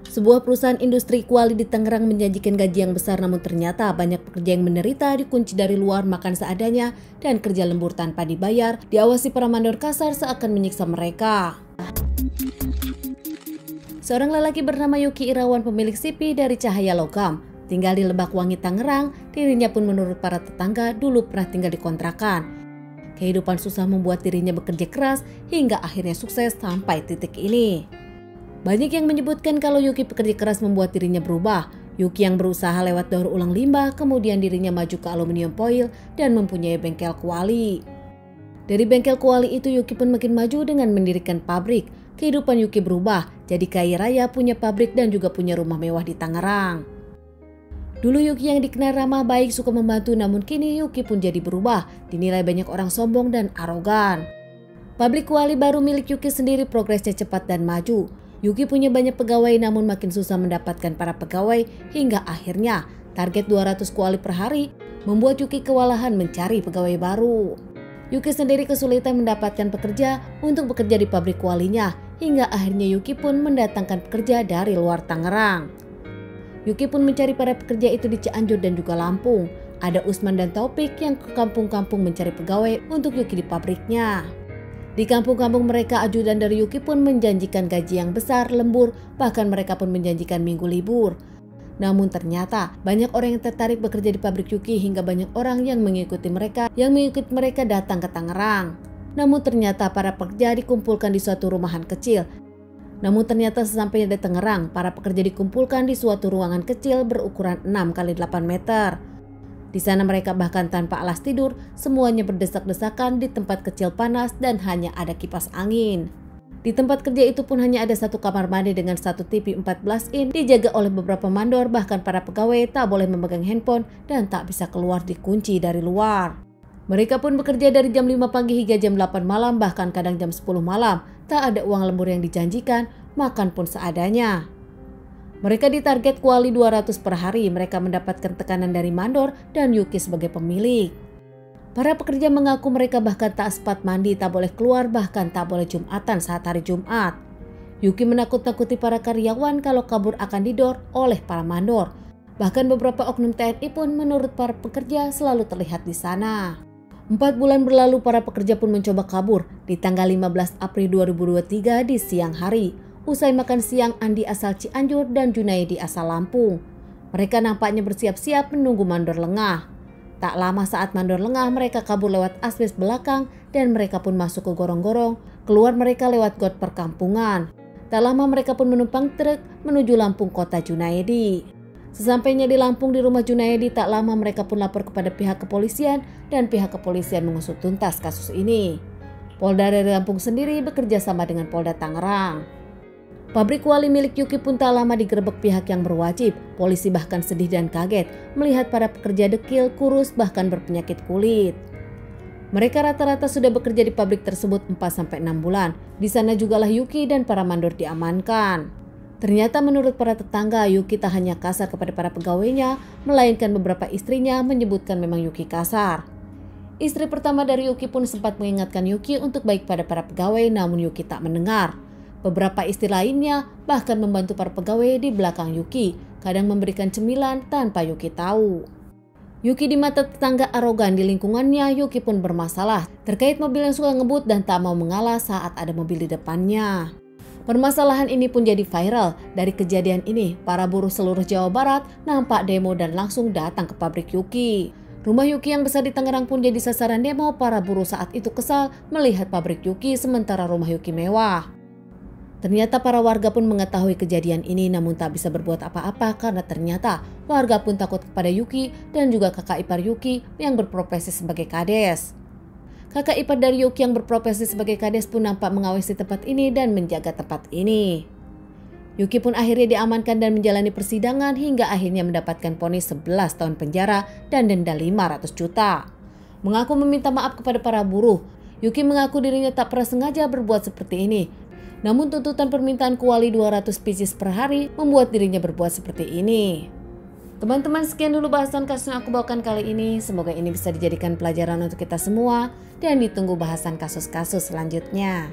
Sebuah perusahaan industri kuali di Tangerang menjanjikan gaji yang besar, namun ternyata banyak pekerja yang menderita, dikunci dari luar, makan seadanya, dan kerja lembur tanpa dibayar, diawasi para mandor kasar seakan menyiksa mereka. Seorang lelaki bernama Yuki Irawan, pemilik CV dari Cahaya Logam, tinggal di Lebakwangi, Tangerang. Dirinya pun menurut para tetangga dulu pernah tinggal di kontrakan. Kehidupan susah membuat dirinya bekerja keras hingga akhirnya sukses sampai titik ini. Banyak yang menyebutkan kalau Yuki pekerja keras membuat dirinya berubah. Yuki yang berusaha lewat daur ulang limbah, kemudian dirinya maju ke aluminium foil dan mempunyai bengkel kuali. Dari bengkel kuali itu Yuki pun makin maju dengan mendirikan pabrik. Kehidupan Yuki berubah, jadi kaya raya, punya pabrik dan juga punya rumah mewah di Tangerang. Dulu Yuki yang dikenal ramah, baik, suka membantu, namun kini Yuki pun jadi berubah. Dinilai banyak orang sombong dan arogan. Pabrik kuali baru milik Yuki sendiri progresnya cepat dan maju. Yuki punya banyak pegawai, namun makin susah mendapatkan para pegawai hingga akhirnya target 200 kuali per hari membuat Yuki kewalahan mencari pegawai baru. Yuki sendiri kesulitan mendapatkan pekerja untuk bekerja di pabrik kualinya hingga akhirnya Yuki pun mendatangkan pekerja dari luar Tangerang. Yuki pun mencari para pekerja itu di Cianjur dan juga Lampung. Ada Usman dan Taufik yang ke kampung-kampung mencari pegawai untuk Yuki di pabriknya. Di kampung-kampung mereka, ajudan dari Yuki pun menjanjikan gaji yang besar, lembur, bahkan mereka pun menjanjikan minggu libur. Namun ternyata banyak orang yang tertarik bekerja di pabrik Yuki hingga banyak orang yang mengikuti mereka datang ke Tangerang. Namun ternyata para pekerja dikumpulkan di suatu rumahan kecil. Namun ternyata sesampainya di Tangerang, para pekerja dikumpulkan di suatu ruangan kecil berukuran 6 x 8 meter. Di sana mereka bahkan tanpa alas tidur, semuanya berdesak-desakan di tempat kecil panas dan hanya ada kipas angin. Di tempat kerja itu pun hanya ada satu kamar mandi dengan satu TV 14 in, dijaga oleh beberapa mandor, bahkan para pegawai tak boleh memegang handphone dan tak bisa keluar, dikunci dari luar. Mereka pun bekerja dari jam 5 pagi hingga jam 8 malam, bahkan kadang jam 10 malam. Tak ada uang lembur yang dijanjikan, makan pun seadanya. Mereka ditarget kuali 200 per hari. Mereka mendapatkan tekanan dari mandor dan Yuki sebagai pemilik. Para pekerja mengaku mereka bahkan tak sempat mandi, tak boleh keluar, bahkan tak boleh Jumatan saat hari Jumat. Yuki menakut-nakuti para karyawan kalau kabur akan didor oleh para mandor. Bahkan beberapa oknum TNI pun menurut para pekerja selalu terlihat di sana. 4 bulan berlalu, para pekerja pun mencoba kabur. Di tanggal 15 April 2023 di siang hari, usai makan siang, Andi asal Cianjur dan Junaidi asal Lampung. Mereka nampaknya bersiap-siap menunggu mandor lengah. Tak lama saat mandor lengah, mereka kabur lewat asbes belakang dan mereka pun masuk ke gorong-gorong. Keluar mereka lewat got perkampungan. Tak lama mereka pun menumpang truk menuju Lampung kota Junaidi. Sesampainya di Lampung di rumah Junaidi, tak lama mereka pun lapor kepada pihak kepolisian dan pihak kepolisian mengusut tuntas kasus ini. Polda dari Lampung sendiri bekerja sama dengan Polda Tangerang. Pabrik kuali milik Yuki pun tak lama digerebek pihak yang berwajib. Polisi bahkan sedih dan kaget melihat para pekerja dekil, kurus, bahkan berpenyakit kulit. Mereka rata-rata sudah bekerja di pabrik tersebut 4-6 bulan. Di sana jugalah Yuki dan para mandor diamankan. Ternyata menurut para tetangga, Yuki tak hanya kasar kepada para pegawainya, melainkan beberapa istrinya menyebutkan memang Yuki kasar. Istri pertama dari Yuki pun sempat mengingatkan Yuki untuk baik pada para pegawai, namun Yuki tak mendengar. Beberapa istri lainnya bahkan membantu para pegawai di belakang Yuki, kadang memberikan cemilan tanpa Yuki tahu. Yuki di mata tetangga arogan, di lingkungannya Yuki pun bermasalah terkait mobil yang suka ngebut dan tak mau mengalah saat ada mobil di depannya. Permasalahan ini pun jadi viral. Dari kejadian ini, para buruh seluruh Jawa Barat nampak demo dan langsung datang ke pabrik Yuki. Rumah Yuki yang besar di Tangerang pun jadi sasaran demo. Para buruh saat itu kesal melihat pabrik Yuki sementara rumah Yuki mewah. Ternyata para warga pun mengetahui kejadian ini, namun tak bisa berbuat apa-apa karena ternyata warga pun takut kepada Yuki dan juga kakak ipar Yuki yang berprofesi sebagai kades. Kakak ipar dari Yuki yang berprofesi sebagai kades pun nampak mengawasi tempat ini dan menjaga tempat ini. Yuki pun akhirnya diamankan dan menjalani persidangan hingga akhirnya mendapatkan vonis 11 tahun penjara dan denda 500 juta. Mengaku meminta maaf kepada para buruh, Yuki mengaku dirinya tak pernah sengaja berbuat seperti ini. Namun tuntutan permintaan kuali 200 pieces per hari membuat dirinya berbuat seperti ini. Teman-teman, sekian dulu bahasan kasus yang aku bawakan kali ini. Semoga ini bisa dijadikan pelajaran untuk kita semua dan ditunggu bahasan kasus-kasus selanjutnya.